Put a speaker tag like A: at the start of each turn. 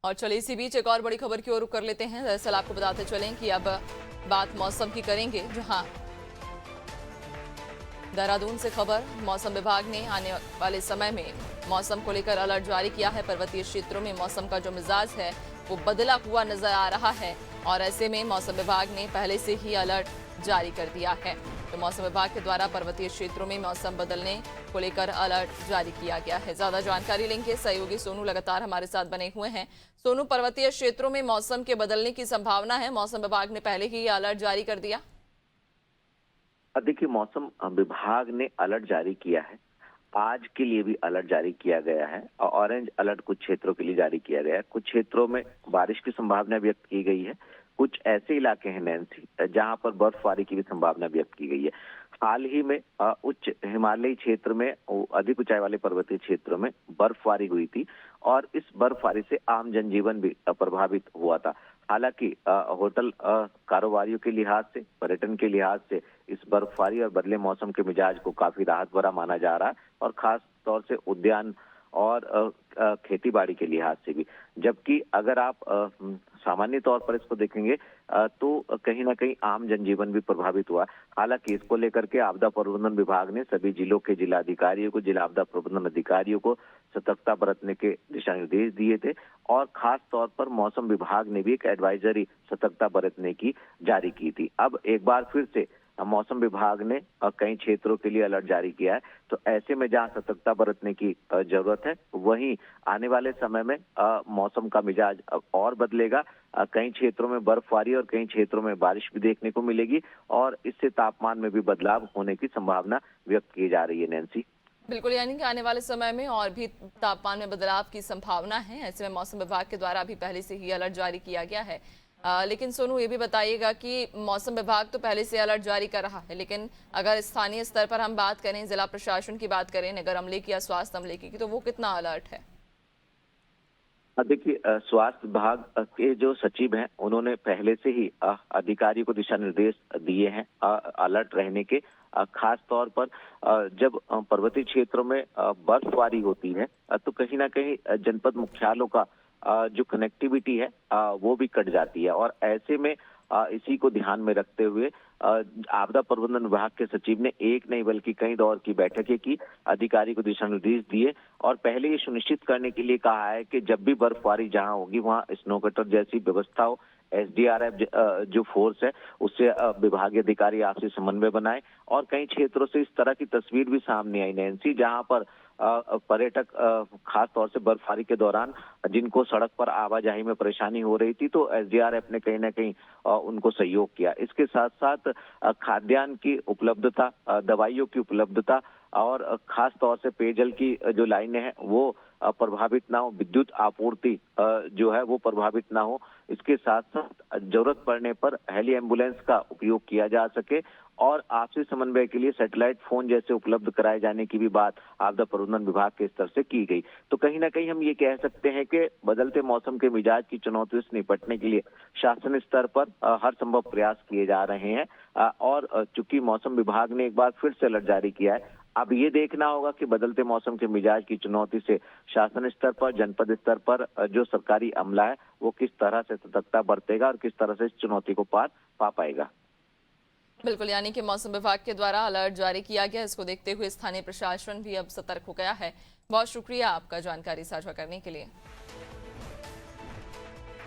A: और चलिए इसी बीच एक और बड़ी खबर की ओर रुख कर लेते हैं। दरअसल आपको बताते चलें कि अब बात मौसम की करेंगे, जहां देहरादून से खबर, मौसम विभाग ने आने वाले समय में मौसम को लेकर अलर्ट जारी किया है। पर्वतीय क्षेत्रों में मौसम का जो मिजाज है वो बदला हुआ नजर आ रहा है और ऐसे में मौसम विभाग ने पहले से ही अलर्ट जारी कर दिया है। तो मौसम विभाग के द्वारा पर्वतीय क्षेत्रों में मौसम बदलने को लेकर अलर्ट जारी किया गया है। ज्यादा जानकारी लेंगे, सहयोगी सोनू लगातार हमारे साथ बने हुए हैं। सोनू, पर्वतीय क्षेत्रों में मौसम के बदलने की संभावना है, मौसम विभाग ने पहले ही अलर्ट जारी कर दिया।
B: देखिए, मौसम विभाग ने अलर्ट जारी किया है। आज के लिए भी अलर्ट जारी किया गया है और ऑरेंज अलर्ट कुछ क्षेत्रों के लिए जारी किया गया है। कुछ क्षेत्रों में बारिश की संभावना व्यक्त की गई है। कुछ ऐसे इलाके हैं नैन्सी, जहां पर बर्फबारी की भी संभावना व्यक्त की गई है। हाल ही में उच्च हिमालयी क्षेत्र में, अधिक ऊंचाई वाले पर्वतीय क्षेत्रों में बर्फबारी हुई थी और इस बर्फबारी से आम जनजीवन भी प्रभावित हुआ था। हालांकि होटल कारोबारियों के लिहाज से, पर्यटन के लिहाज से इस बर्फबारी और बदले मौसम के मिजाज को काफी राहत भरा माना जा रहा है और खास तौर से उद्यान और खेती बाड़ी के लिहाज से भी। जबकि अगर आप सामान्य तौर पर इसको देखेंगे तो कहीं ना कहीं आम जनजीवन भी प्रभावित हुआ। हालांकि इसको लेकर के आपदा प्रबंधन विभाग ने सभी जिलों के जिलाधिकारियों को, जिला आपदा प्रबंधन अधिकारियों को सतर्कता बरतने के दिशा निर्देश दिए थे और खास तौर पर मौसम विभाग ने भी एक एडवाइजरी सतर्कता बरतने की जारी की थी। अब एक बार फिर से मौसम विभाग ने कई क्षेत्रों के लिए अलर्ट जारी किया है। तो ऐसे में जहां सतर्कता बरतने की जरूरत है, वहीं आने वाले समय में मौसम का मिजाज और बदलेगा। कई क्षेत्रों में बर्फबारी और कई क्षेत्रों में बारिश भी देखने को मिलेगी और इससे तापमान में भी बदलाव होने की संभावना व्यक्त की जा रही है नैन्सी।
A: बिल्कुल, यानी कि आने वाले समय में और भी तापमान में बदलाव की संभावना है। ऐसे में मौसम विभाग के द्वारा भी पहले से ही अलर्ट जारी किया गया है। लेकिन सोनू, ये भी बताइएगा कि मौसम विभाग तो पहले से अलर्ट जारी कर रहा है, लेकिन अगर स्थानीय स्तर पर हम बात करें, जिला प्रशासन की बात करें, नगर अमले की या स्वास्थ्य अमले की, तो वो कितना अलर्ट है?
B: देखिए, स्वास्थ्य विभाग के जो सचिव हैं, उन्होंने पहले से ही अधिकारियों को दिशा निर्देश दिए हैं अलर्ट रहने के। खास तौर पर जब पर्वतीय क्षेत्रों में बर्फबारी होती है तो कहीं ना कहीं जनपद मुख्यालयों का जो कनेक्टिविटी है वो भी कट जाती है और ऐसे में इसी को ध्यान में रखते हुए आपदा प्रबंधन विभाग के सचिव ने एक नहीं बल्कि कई दौर की बैठकें की, अधिकारी को दिशा निर्देश दिए और पहले ये सुनिश्चित करने के लिए कहा है कि जब भी बर्फबारी जहां होगी वहां स्नो कटर जैसी व्यवस्था हो। एसडीआरएफ जो फोर्स है उससे विभागीय अधिकारी आपसी समन्वय बनाए और कई क्षेत्रों से इस तरह की तस्वीर भी सामने आई नैन्सी, जहां पर पर्यटक खास तौर से बर्फबारी के दौरान जिनको सड़क पर आवाजाही में परेशानी हो रही थी, तो एसडीआरएफ ने कहीं ना कहीं उनको सहयोग किया। इसके साथ साथ खाद्यान्न की उपलब्धता, दवाइयों की उपलब्धता और खास तौर से पेयजल की जो लाइनें हैं वो प्रभावित ना हो, विद्युत आपूर्ति जो है वो प्रभावित ना हो। इसके साथ साथ जरूरत पड़ने पर हेली एम्बुलेंस का उपयोग किया जा सके और आपसी समन्वय के लिए सैटेलाइट फोन जैसे उपलब्ध कराए जाने की भी बात आपदा प्रबंधन विभाग के स्तर से की गई। तो कहीं ना कहीं हम ये कह सकते हैं कि बदलते मौसम के मिजाज की चुनौतियों से निपटने के लिए शासन स्तर पर हर संभव प्रयास किए जा रहे हैं और चूंकि मौसम विभाग ने एक बार फिर से अलर्ट जारी किया है, अब ये देखना होगा कि बदलते मौसम के मिजाज की चुनौती से शासन स्तर पर, जनपद स्तर पर जो सरकारी अमला है वो किस तरह से सतर्कता बरतेगा और किस तरह से इस चुनौती को पार पा पाएगा।
A: बिल्कुल, यानी कि मौसम विभाग के द्वारा अलर्ट जारी किया गया। इसको देखते हुए स्थानीय प्रशासन भी अब सतर्क हो गया है। बहुत शुक्रिया आपका जानकारी साझा करने के लिए।